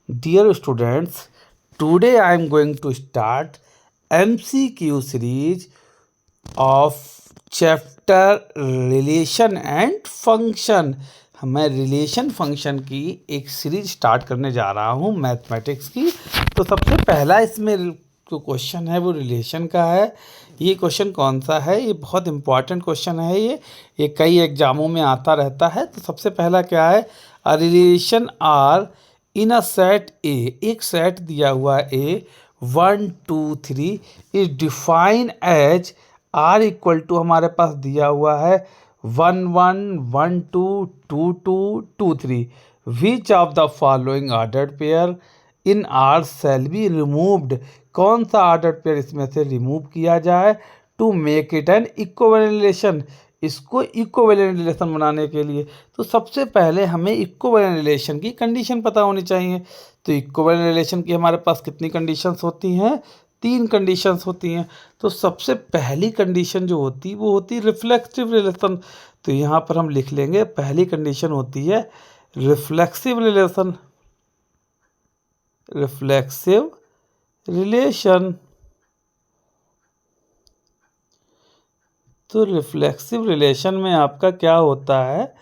Dear students, today I am going to start MCQ series of chapter Relation and Function. मैं relation function की एक series start करने जा रहा हूँ मैथमेटिक्स की। तो सबसे पहला इसमें जो क्वेश्चन है वो रिलेशन का है। ये क्वेश्चन कौन सा है? ये बहुत इंपॉर्टेंट क्वेश्चन है। ये कई एग्जामों में आता रहता है। तो सबसे पहला क्या है? A relation R in a set A, एक सेट दिया हुआ A 1 2 3 is define as R equal to हमारे पास दिया हुआ है 1 1 1 2 2 2 2 3। Which of the following ordered pair in R shall be removed? कौन सा ऑर्डर्ड पेयर इसमें से रिमूव किया जाए to make it an equivalent relation? इसको इक्विवेलेंट रिलेशन बनाने के लिए तो सबसे पहले हमें इक्विवेलेंट रिलेशन की कंडीशन पता होनी चाहिए। तो इक्विवेलेंट रिलेशन की हमारे पास कितनी कंडीशंस होती हैं? 3 कंडीशंस होती हैं। तो सबसे पहली कंडीशन जो होती वो होती रिफ्लेक्सिव रिलेशन। तो यहाँ पर हम लिख लेंगे पहली कंडीशन होती है रिफ्लेक्सिव रिलेशन। Reflexive relation. तो रिफ्लेक्सिव रिलेशन में आपका क्या होता है?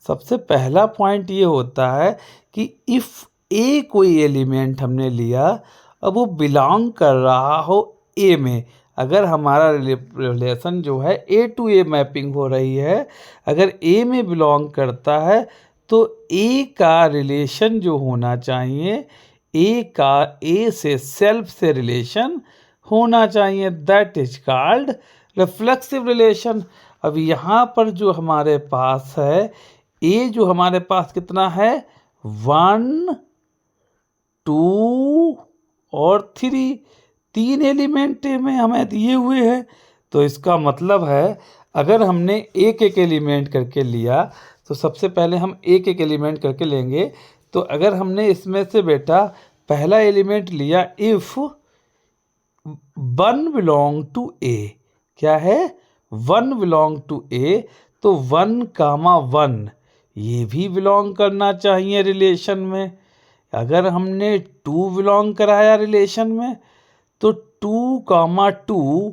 सबसे पहला पॉइंट ये होता है कि इफ़ ए कोई एलिमेंट हमने लिया, अब वो बिलोंग कर रहा हो ए में, अगर हमारा रिलेशन जो है ए टू ए मैपिंग हो रही है, अगर ए में बिलोंग करता है तो ए का रिलेशन जो होना चाहिए, ए का ए से सेल्फ से रिलेशन होना चाहिए, that is called reflexive relation. अब यहाँ पर जो हमारे पास है ए, जो हमारे पास कितना है 1 2 और 3, 3 एलिमेंट में हमें दिए हुए हैं। तो इसका मतलब है अगर हमने एक एक एलिमेंट करके लिया तो सबसे पहले हम एक एक एलिमेंट करके लेंगे। तो अगर हमने इसमें से बेटा पहला एलिमेंट लिया इफ़ 1 बिलोंग टू ए, क्या है 1 बिलोंग टू ए, तो 1 कामा 1 ये भी बिलोंग करना चाहिए रिलेशन में। अगर हमने 2 बिलोंग कराया रिलेशन में तो 2 कामा 2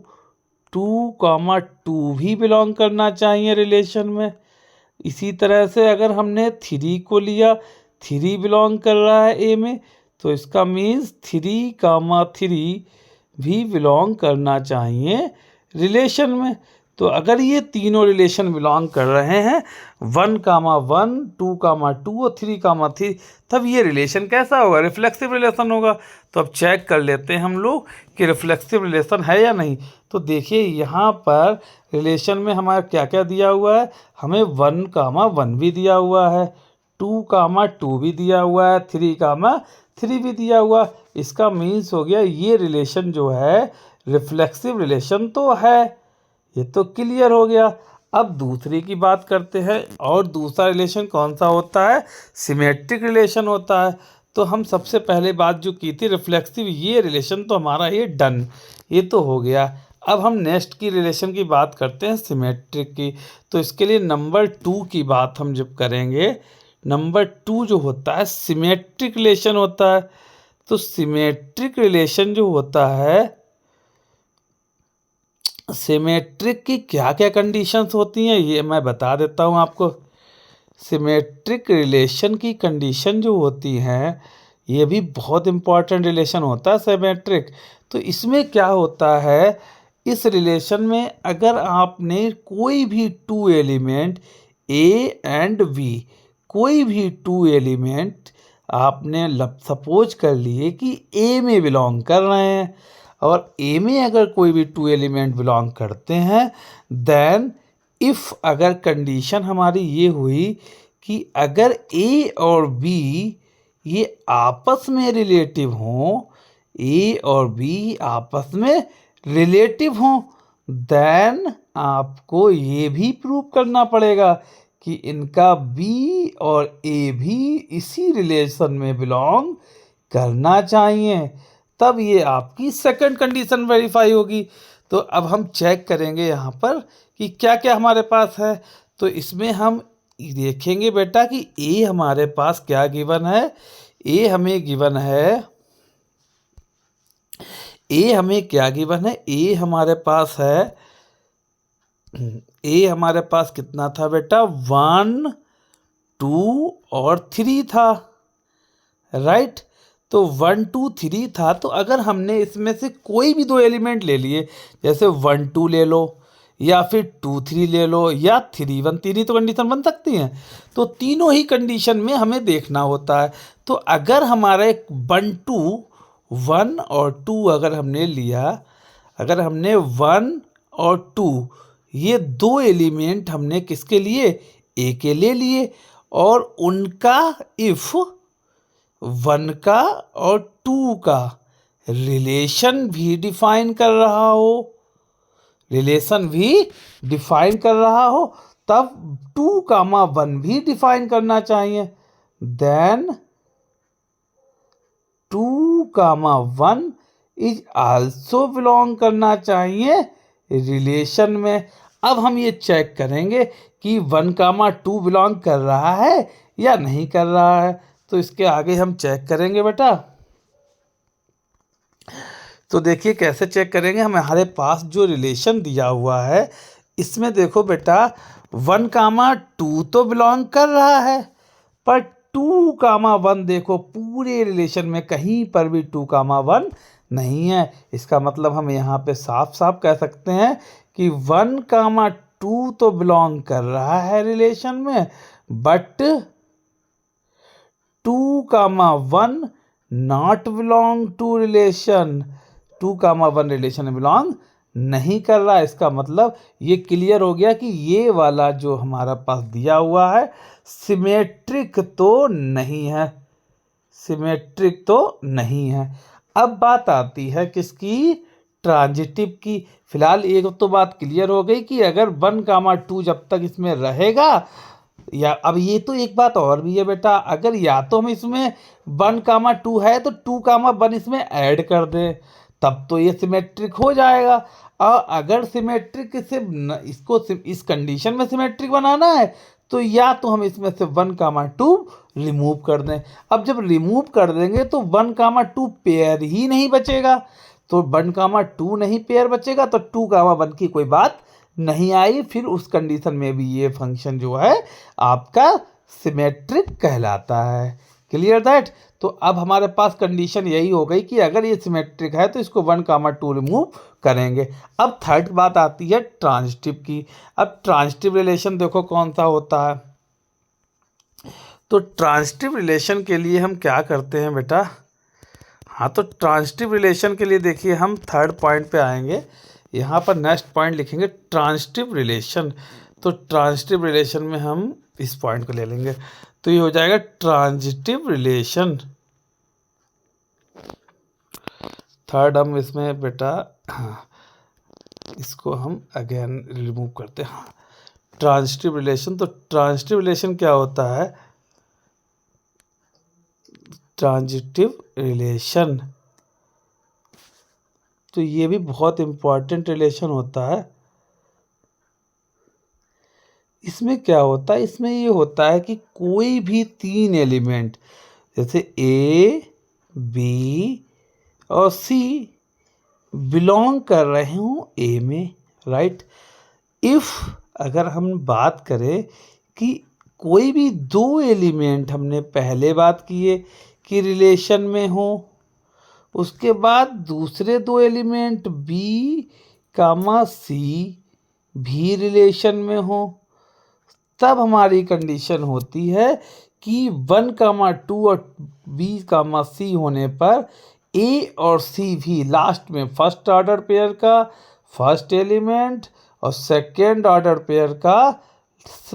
2 कामा 2 भी बिलोंग करना चाहिए रिलेशन में। इसी तरह से अगर हमने 3 को लिया, 3 बिलोंग कर रहा है ए में, तो इसका मीन्स 3 कामा 3 भी बिलोंग करना चाहिए रिलेशन में। तो अगर ये तीनों रिलेशन बिलोंग कर रहे हैं 1 कामा 1 2 कामा 2 और 3 कामा 3, तब ये रिलेशन कैसा होगा? रिफ्लेक्सिव रिलेशन होगा। तो अब चेक कर लेते हैं हम लोग कि रिफ्लेक्सिव रिलेशन है या नहीं। तो देखिए यहाँ पर रिलेशन में हमारा क्या क्या दिया हुआ है? हमें 1 कामा 1 भी दिया हुआ है, 2 कामा 2 भी दिया हुआ है, 3 कामा 3 भी दिया हुआ। इसका मीन्स हो गया ये रिलेशन जो है रिफ्लेक्सिव रिलेशन तो है। ये तो क्लियर हो गया। अब दूसरी की बात करते हैं, और दूसरा रिलेशन कौन सा होता है? सिमेट्रिक रिलेशन होता है। तो हम सबसे पहले बात जो की थी रिफ्लेक्सिव, ये रिलेशन तो हमारा ये डन, ये तो हो गया। अब हम नेक्स्ट की रिलेशन की बात करते हैं सिमेट्रिक की। तो इसके लिए नंबर 2 की बात हम जब करेंगे, नंबर 2 जो होता है सिमेट्रिक रिलेशन होता है। तो सिमेट्रिक रिलेशन जो होता है, सिमेट्रिक की क्या क्या कंडीशंस होती हैं ये मैं बता देता हूँ आपको। सिमेट्रिक रिलेशन की कंडीशन जो होती हैं, ये भी बहुत इम्पॉर्टेंट रिलेशन होता है सिमेट्रिक। तो इसमें क्या होता है, इस रिलेशन में अगर आपने कोई भी 2 एलिमेंट ए एंड बी, कोई भी 2 एलिमेंट आपने सपोज कर लिए कि ए में बिलोंग कर रहे हैं, और ए में अगर कोई भी 2 एलिमेंट बिलोंग करते हैं, देन इफ़ अगर कंडीशन हमारी ये हुई कि अगर ए और बी ये आपस में रिलेटिव हों, ए और बी आपस में रिलेटिव हों, देन आपको ये भी प्रूव करना पड़ेगा कि इनका बी और ए भी इसी रिलेशन में बिलोंग करना चाहिए, तब ये आपकी सेकंड कंडीशन वेरीफाई होगी। तो अब हम चेक करेंगे यहाँ पर कि क्या क्या हमारे पास है। तो इसमें हम देखेंगे बेटा कि ए हमारे पास क्या गिवन है, ए हमें गिवन है, ए हमें क्या गिवन है, ए हमारे पास है, ए हमारे पास कितना था बेटा, 1 2 और 3 था, राइट। तो 1 2 3 था, तो अगर हमने इसमें से कोई भी दो एलिमेंट ले लिए, जैसे 1 2 ले लो या फिर 2 3 ले लो या 3 1, तीन ही तो कंडीशन बन सकती हैं। तो तीनों ही कंडीशन में हमें देखना होता है। तो अगर हमारा एक 1 2 1 और 2 अगर हमने लिया, अगर हमने 1 और 2 ये दो एलिमेंट हमने किसके लिए, ए के ले लिए, और उनका इफ 1 का और 2 का रिलेशन भी डिफाइन कर रहा हो, रिलेशन भी डिफाइन कर रहा हो, तब 2, 1 भी डिफाइन करना चाहिए। देन 2, 1 इज आल्सो बिलोंग करना चाहिए रिलेशन में। अब हम ये चेक करेंगे कि 1, 2 बिलोंग कर रहा है या नहीं कर रहा है। तो इसके आगे हम चेक करेंगे बेटा। तो देखिए कैसे चेक करेंगे, हमारे पास जो रिलेशन दिया हुआ है इसमें देखो बेटा 1, 2 तो बिलोंग कर रहा है, पर 2, 1 देखो पूरे रिलेशन में कहीं पर भी 2, 1 नहीं है। इसका मतलब हम यहाँ पे साफ साफ कह सकते हैं कि 1, 2 तो बिलोंग कर रहा है रिलेशन में, but 2, 1 not belong to relation, 2, 1 relation में बिलोंग नहीं कर रहा है। इसका मतलब ये क्लियर हो गया कि ये वाला जो हमारा पास दिया हुआ है सिमेट्रिक तो नहीं है, सिमेट्रिक तो नहीं है। अब बात आती है किसकी, ट्रांजिटिव की। फिलहाल एक तो बात क्लियर हो गई कि अगर 1, 2 जब तक इसमें रहेगा, या अब ये तो एक बात और भी है बेटा, अगर या तो हम इसमें 1, 2 है तो 2, 1 इसमें ऐड कर दें, तब तो ये सिमेट्रिक हो जाएगा। और अगर सिमेट्रिक से इसको इस कंडीशन में सिमेट्रिक बनाना है तो या तो हम इसमें से 1, 2 रिमूव कर दें। अब जब रिमूव कर देंगे तो 1, 2 पेयर ही नहीं बचेगा, तो 1, 2 नहीं पेयर बचेगा तो 2, 1 की कोई बात नहीं आई। फिर उस कंडीशन में भी ये फंक्शन जो है आपका सिमेट्रिक कहलाता है। Clear that. तो अब हमारे पास कंडीशन यही हो गई कि अगर ये सिमेट्रिक है तो इसको 1, 2 रिमूव करेंगे। अब थर्ड बात आती है ट्रांजिटिव की। अब ट्रांजिटिव रिलेशन देखो कौन सा होता है। तो ट्रांजिटिव रिलेशन के लिए हम क्या करते हैं बेटा, हाँ तो ट्रांजिटिव रिलेशन के लिए देखिए हम थर्ड पॉइंट पे आएंगे, यहाँ पर नेक्स्ट पॉइंट लिखेंगे ट्रांजिटिव रिलेशन। तो ट्रांजिटिव रिलेशन में हम इस पॉइंट को ले लेंगे, तो ये हो जाएगा ट्रांजिटिव रिलेशन। थर्ड हम इसमें बेटा, हाँ इसको हम अगेन रिमूव करते हैं। हाँ ट्रांजिटिव रिलेशन, तो ट्रांजिटिव रिलेशन क्या होता है, ट्रांजिटिव रिलेशन तो ये भी बहुत इम्पॉर्टेंट रिलेशन होता है। इसमें क्या होता है, इसमें ये होता है कि कोई भी तीन एलिमेंट जैसे ए बी और सी बिलोंग कर रहे हों ए में, राइट। इफ़ अगर हम बात करें कि कोई भी दो एलिमेंट, हमने पहले बात किए कि रिलेशन में हो, उसके बाद दूसरे दो एलिमेंट बी कामा सी भी रिलेशन में हो, तब हमारी कंडीशन होती है कि 1, 2 और B, C होने पर ए और सी भी लास्ट में फर्स्ट ऑर्डर पेयर का फर्स्ट एलिमेंट और सेकेंड ऑर्डर पेयर का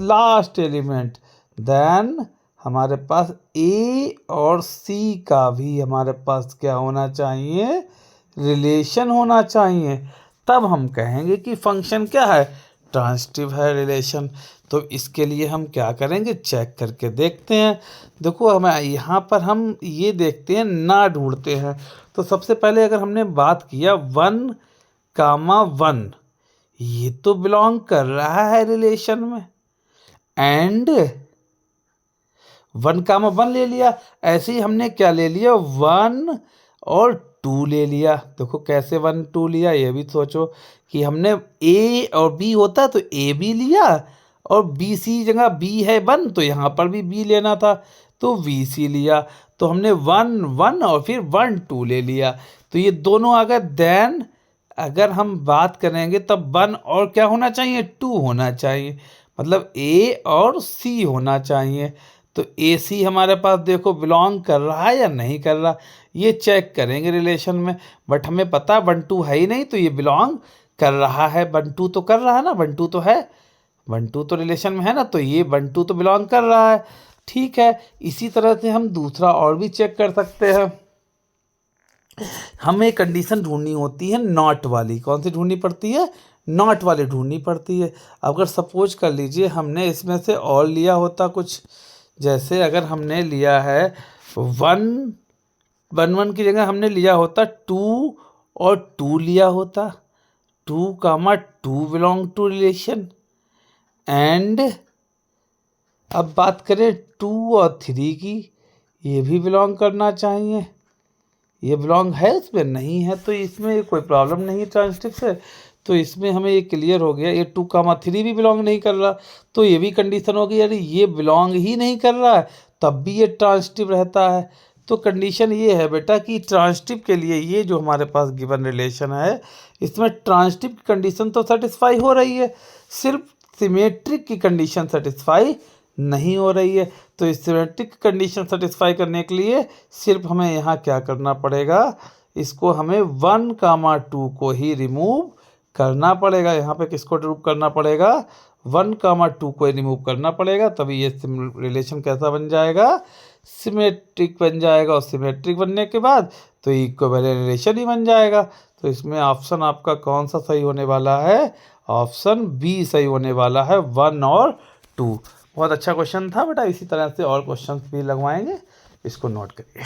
लास्ट एलिमेंट, देन हमारे पास ए और सी का भी हमारे पास क्या होना चाहिए, रिलेशन होना चाहिए। तब हम कहेंगे कि फंक्शन क्या है, ट्रांजिटिव है रिलेशन। तो इसके लिए हम क्या करेंगे, चेक करके देखते हैं। देखो हम यहाँ पर हम ये देखते हैं ना ढूंढते हैं। तो सबसे पहले अगर हमने बात किया 1, 1 ये तो बिलोंग कर रहा है रिलेशन में, एंड 1, 1 ले लिया। ऐसे ही हमने क्या ले लिया, 1 और 2 ले लिया। देखो कैसे 1 2 लिया, ये भी सोचो कि हमने ए और बी होता तो ए बी लिया, और बी सी जगह बी है 1 तो यहाँ पर भी बी लेना था तो वी सी लिया। तो हमने 1 1 और फिर 1 2 ले लिया, तो ये दोनों आ गए। देन अगर हम बात करेंगे तब 1 और क्या होना चाहिए, 2 होना चाहिए, मतलब ए और सी होना चाहिए। तो ए सी हमारे पास देखो बिलोंग कर रहा है या नहीं कर रहा, ये चेक करेंगे रिलेशन में। बट हमें पता 1 2 है ही नहीं, तो ये बिलोंग कर रहा है। 1 2 तो कर रहा है ना, 1 2 तो है, 1 2 तो रिलेशन में है ना, तो ये 1 2 तो बिलोंग कर रहा है। ठीक है, इसी तरह से हम दूसरा और भी चेक कर सकते हैं। हमें कंडीशन ढूंढनी होती है नॉट वाली। कौन सी ढूंढनी पड़ती है, नॉट वाली ढूंढनी पड़ती है। अगर सपोज कर लीजिए हमने इसमें से और लिया होता कुछ, जैसे अगर हमने लिया है 1 1 1 की जगह हमने लिया होता 2 और 2 लिया होता, 2, 2 बिलोंग टू रिलेशन। एंड अब बात करें 2 और 3 की, ये भी बिलोंग करना चाहिए। ये बिलोंग है, इसमें नहीं है, तो इसमें कोई प्रॉब्लम नहीं है ट्रांजिटिव से। तो इसमें हमें ये क्लियर हो गया, ये 2, 3 भी बिलोंग नहीं कर रहा, तो ये भी कंडीशन होगी यार ये बिलोंग ही नहीं कर रहा है, तब भी ये ट्रांजिटिव रहता है। तो कंडीशन ये है बेटा कि ट्रांजिटिव के लिए ये जो हमारे पास गिवन रिलेशन है, इसमें ट्रांजिटिव की कंडीशन तो सेटिस्फाई हो रही है, सिर्फ सिमेट्रिक की कंडीशन सेटिस्फाई नहीं हो रही है। तो इस सिमेट्रिक कंडीशन सेटिस्फाई करने के लिए सिर्फ हमें यहाँ क्या करना पड़ेगा, इसको हमें 1, 2 को ही रिमूव करना पड़ेगा। यहाँ पे किसको रिमूव करना पड़ेगा, 1, 2 को रिमूव करना पड़ेगा, तभी ये रिलेशन कैसा बन जाएगा, सिमेट्रिक बन जाएगा। और सिमेट्रिक बनने के बाद तो इक्विवेलेंट रिलेशन ही बन जाएगा। तो इसमें ऑप्शन आपका कौन सा सही होने वाला है, ऑप्शन बी सही होने वाला है, 1 और 2। बहुत अच्छा क्वेश्चन था बेटा, इसी तरह से और क्वेश्चन भी लगवाएंगे, इसको नोट करिए।